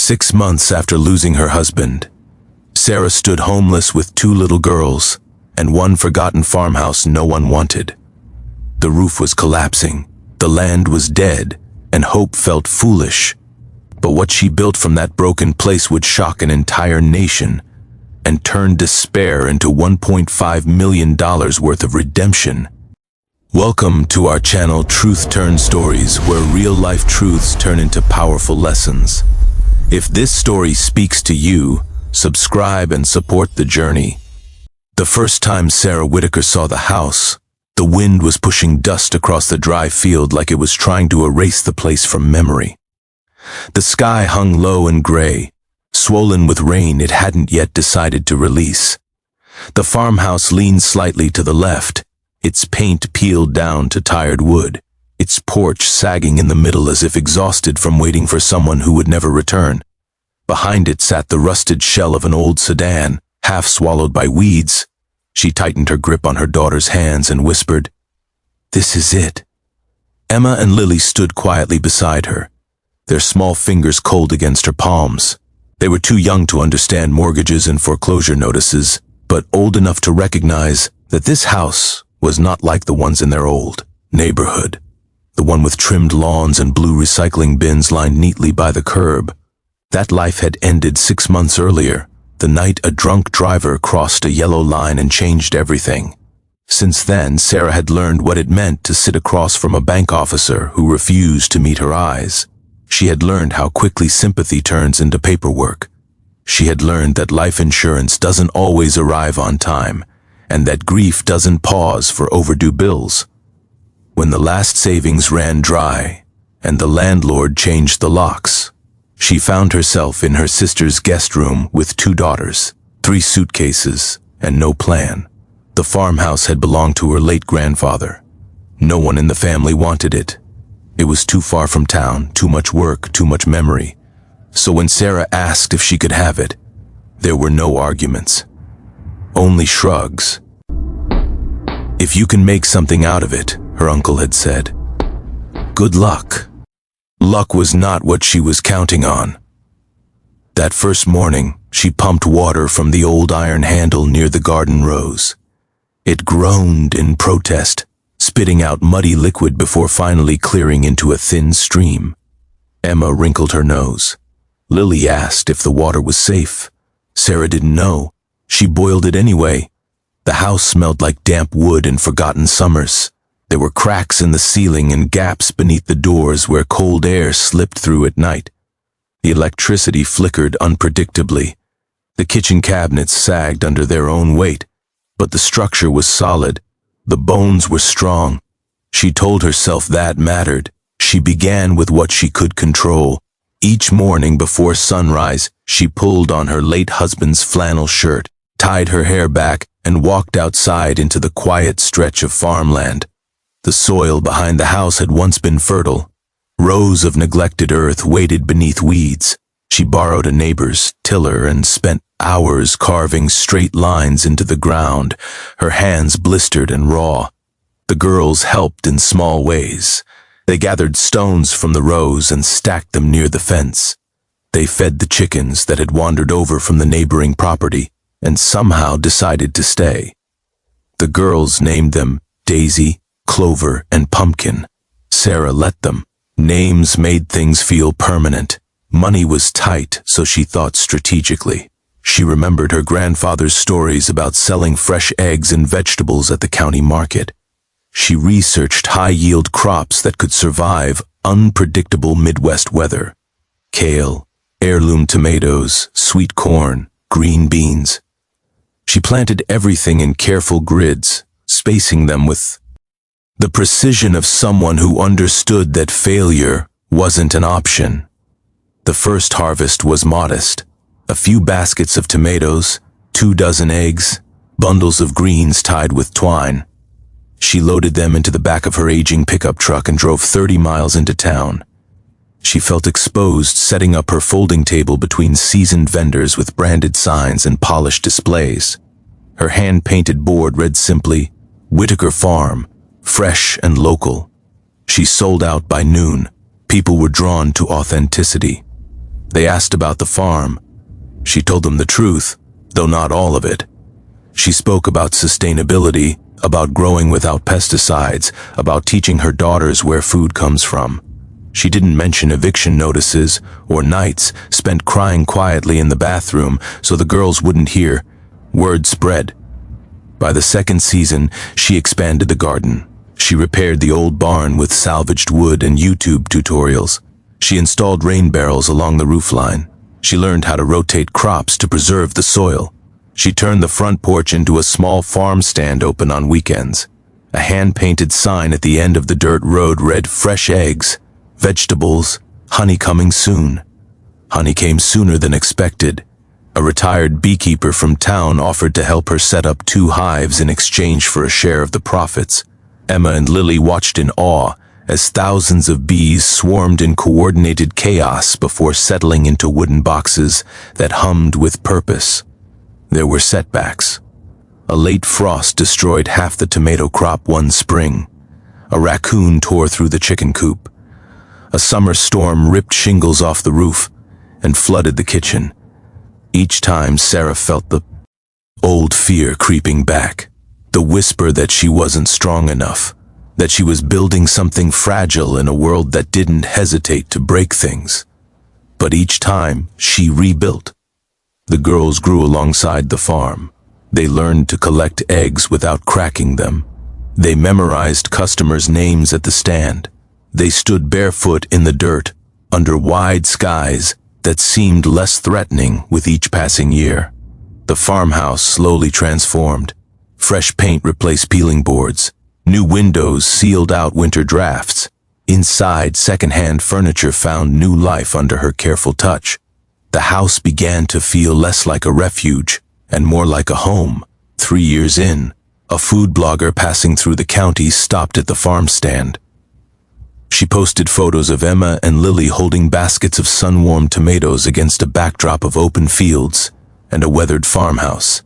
6 months after losing her husband, Sarah stood homeless with 2 little girls and one forgotten farmhouse no one wanted. The roof was collapsing, the land was dead, and hope felt foolish. But what she built from that broken place would shock an entire nation and turn despair into $1.5 million worth of redemption. Welcome to our channel, Truth Turn Stories, where real-life truths turn into powerful lessons. If this story speaks to you, subscribe and support the journey. The first time Sarah Whitaker saw the house, the wind was pushing dust across the dry field like it was trying to erase the place from memory. The sky hung low and gray, swollen with rain it hadn't yet decided to release. The farmhouse leaned slightly to the left, its paint peeled down to tired wood, its porch sagging in the middle as if exhausted from waiting for someone who would never return. Behind it sat the rusted shell of an old sedan, half swallowed by weeds. She tightened her grip on her daughter's hands and whispered, "This is it." Emma and Lily stood quietly beside her, their small fingers cold against her palms. They were too young to understand mortgages and foreclosure notices, but old enough to recognize that this house was not like the ones in their old neighborhood. The one with trimmed lawns and blue recycling bins lined neatly by the curb. That life had ended 6 months earlier, the night a drunk driver crossed a yellow line and changed everything. Since then, Sarah had learned what it meant to sit across from a bank officer who refused to meet her eyes. She had learned how quickly sympathy turns into paperwork. She had learned that life insurance doesn't always arrive on time, and that grief doesn't pause for overdue bills. When the last savings ran dry, and the landlord changed the locks, she found herself in her sister's guest room with 2 daughters, 3 suitcases, and no plan. The farmhouse had belonged to her late grandfather. No one in the family wanted it. It was too far from town, too much work, too much memory. So when Sarah asked if she could have it, there were no arguments, only shrugs. "If you can make something out of it," her uncle had said. Good luck. Luck was not what she was counting on. That first morning, she pumped water from the old iron handle near the garden rose. It groaned in protest, spitting out muddy liquid before finally clearing into a thin stream. Emma wrinkled her nose. Lily asked if the water was safe. Sarah didn't know. She boiled it anyway. The house smelled like damp wood and forgotten summers. There were cracks in the ceiling and gaps beneath the doors where cold air slipped through at night. The electricity flickered unpredictably. The kitchen cabinets sagged under their own weight, but the structure was solid. The bones were strong. She told herself that mattered. She began with what she could control. Each morning before sunrise, she pulled on her late husband's flannel shirt, tied her hair back, and walked outside into the quiet stretch of farmland. The soil behind the house had once been fertile. Rows of neglected earth waited beneath weeds. She borrowed a neighbor's tiller and spent hours carving straight lines into the ground, her hands blistered and raw. The girls helped in small ways. They gathered stones from the rows and stacked them near the fence. They fed the chickens that had wandered over from the neighboring property and somehow decided to stay. The girls named them Daisy, Clover, and Pumpkin. Sarah let them. Names made things feel permanent. Money was tight, so she thought strategically. She remembered her grandfather's stories about selling fresh eggs and vegetables at the county market. She researched high-yield crops that could survive unpredictable Midwest weather. Kale, heirloom tomatoes, sweet corn, green beans. She planted everything in careful grids, spacing them with the precision of someone who understood that failure wasn't an option. The first harvest was modest. A few baskets of tomatoes, 2 dozen eggs, bundles of greens tied with twine. She loaded them into the back of her aging pickup truck and drove 30 miles into town. She felt exposed setting up her folding table between seasoned vendors with branded signs and polished displays. Her hand-painted board read simply, "Whitaker Farm, fresh and local." She sold out by noon. People were drawn to authenticity. They asked about the farm. She told them the truth, though not all of it. She spoke about sustainability, about growing without pesticides, about teaching her daughters where food comes from. She didn't mention eviction notices or nights spent crying quietly in the bathroom so the girls wouldn't hear. Word spread. By the second season, she expanded the garden. She repaired the old barn with salvaged wood and YouTube tutorials. She installed rain barrels along the roofline. She learned how to rotate crops to preserve the soil. She turned the front porch into a small farm stand open on weekends. A hand-painted sign at the end of the dirt road read "Fresh eggs, vegetables, honey coming soon." Honey came sooner than expected. A retired beekeeper from town offered to help her set up 2 hives in exchange for a share of the profits. Emma and Lily watched in awe as thousands of bees swarmed in coordinated chaos before settling into wooden boxes that hummed with purpose. There were setbacks. A late frost destroyed half the tomato crop one spring. A raccoon tore through the chicken coop. A summer storm ripped shingles off the roof and flooded the kitchen. Each time Sarah felt the old fear creeping back, the whisper that she wasn't strong enough, that she was building something fragile in a world that didn't hesitate to break things. But each time she rebuilt. The girls grew alongside the farm. They learned to collect eggs without cracking them. They memorized customers' names at the stand. They stood barefoot in the dirt, under wide skies that seemed less threatening with each passing year. The farmhouse slowly transformed. Fresh paint replaced peeling boards. New windows sealed out winter drafts. Inside, second-hand furniture found new life under her careful touch. The house began to feel less like a refuge and more like a home. 3 years in, a food blogger passing through the county stopped at the farm stand. She posted photos of Emma and Lily holding baskets of sun-warmed tomatoes against a backdrop of open fields and a weathered farmhouse.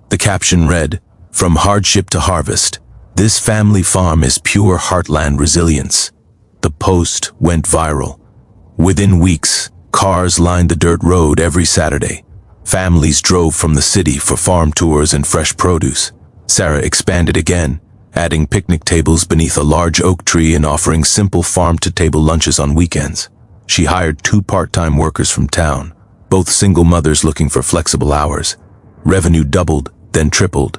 The caption read, "From hardship to harvest, this family farm is pure heartland resilience." The post went viral. Within weeks, cars lined the dirt road every Saturday. Families drove from the city for farm tours and fresh produce. Sarah expanded again, adding picnic tables beneath a large oak tree and offering simple farm-to-table lunches on weekends. She hired 2 part-time workers from town, both single mothers looking for flexible hours. Revenue doubled, then tripled.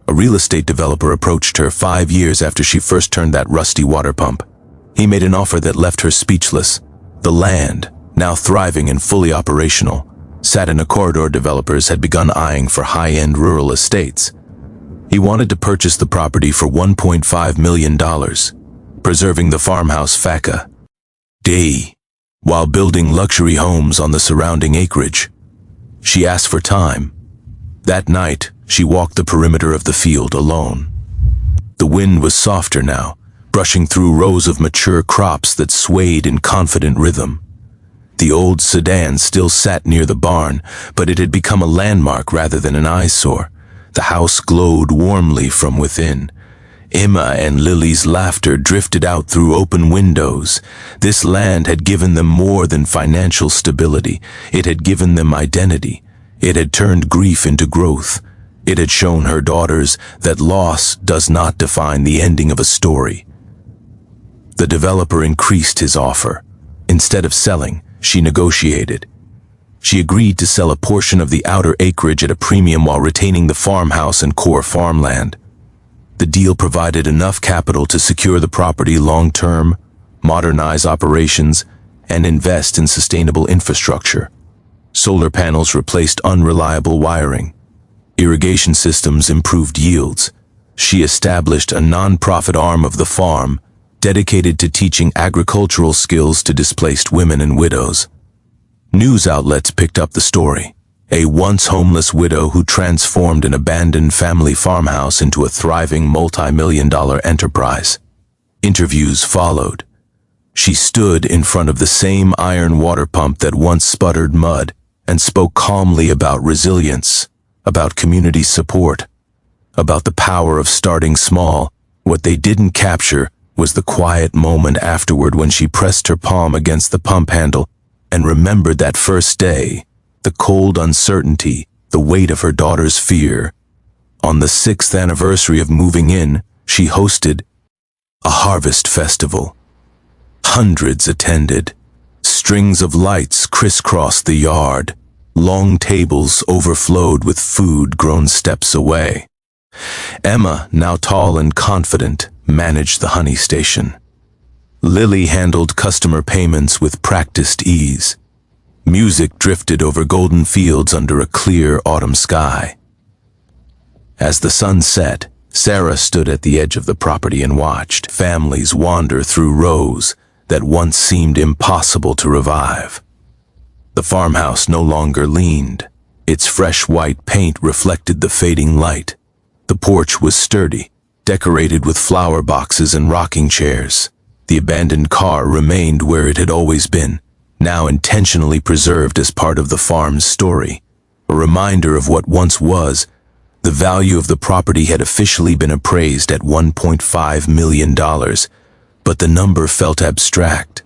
A real estate developer approached her 5 years after she first turned that rusty water pump. He made an offer that left her speechless. The land, now thriving and fully operational, sat in a corridor developers had begun eyeing for high-end rural estates. He wanted to purchase the property for $1.5 million, preserving the farmhouse FACA day, while building luxury homes on the surrounding acreage. She asked for time. That night, she walked the perimeter of the field alone. The wind was softer now, brushing through rows of mature crops that swayed in confident rhythm. The old sedan still sat near the barn, but it had become a landmark rather than an eyesore. The house glowed warmly from within. Emma and Lily's laughter drifted out through open windows. This land had given them more than financial stability. It had given them identity. It had turned grief into growth. It had shown her daughters that loss does not define the ending of a story. The developer increased his offer. Instead of selling, she negotiated. She agreed to sell a portion of the outer acreage at a premium while retaining the farmhouse and core farmland. The deal provided enough capital to secure the property long-term, modernize operations, and invest in sustainable infrastructure. Solar panels replaced unreliable wiring. Irrigation systems improved yields. She established a non-profit arm of the farm, dedicated to teaching agricultural skills to displaced women and widows. News outlets picked up the story. A once homeless widow who transformed an abandoned family farmhouse into a thriving multi-million-dollar enterprise. Interviews followed. She stood in front of the same iron water pump that once sputtered mud and spoke calmly about resilience, about community support, about the power of starting small. What they didn't capture was the quiet moment afterward when she pressed her palm against the pump handle and remembered that first day, the cold uncertainty, the weight of her daughter's fear. On the 6th anniversary of moving in, she hosted a harvest festival. Hundreds attended. Strings of lights crisscrossed the yard. Long tables overflowed with food grown steps away. Emma, now tall and confident, managed the honey station. Lily handled customer payments with practiced ease. Music drifted over golden fields under a clear autumn sky. As the sun set, Sarah stood at the edge of the property and watched families wander through rows that once seemed impossible to revive. The farmhouse no longer leaned. Its fresh white paint reflected the fading light. The porch was sturdy, decorated with flower boxes and rocking chairs. The abandoned car remained where it had always been, now intentionally preserved as part of the farm's story, a reminder of what once was. The value of the property had officially been appraised at $1.5 million, but the number felt abstract.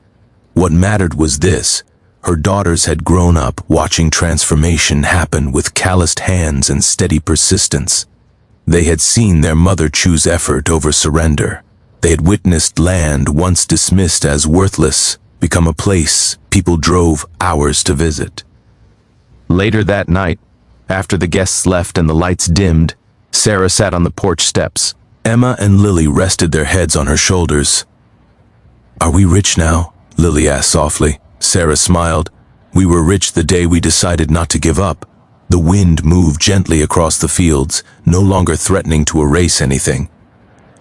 What mattered was this: her daughters had grown up watching transformation happen with calloused hands and steady persistence. They had seen their mother choose effort over surrender. They had witnessed land once dismissed as worthless become a place people drove hours to visit. Later that night, after the guests left and the lights dimmed, Sarah sat on the porch steps. Emma and Lily rested their heads on her shoulders. "Are we rich now?" Lily asked softly. Sarah smiled. "We were rich the day we decided not to give up." The wind moved gently across the fields, no longer threatening to erase anything.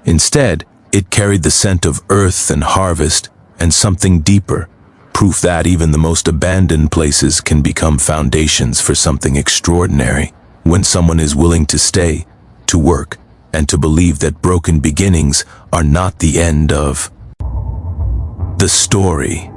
Instead, it carried the scent of earth and harvest and something deeper, proof that even the most abandoned places can become foundations for something extraordinary when someone is willing to stay, to work, and to believe that broken beginnings are not the end of the story.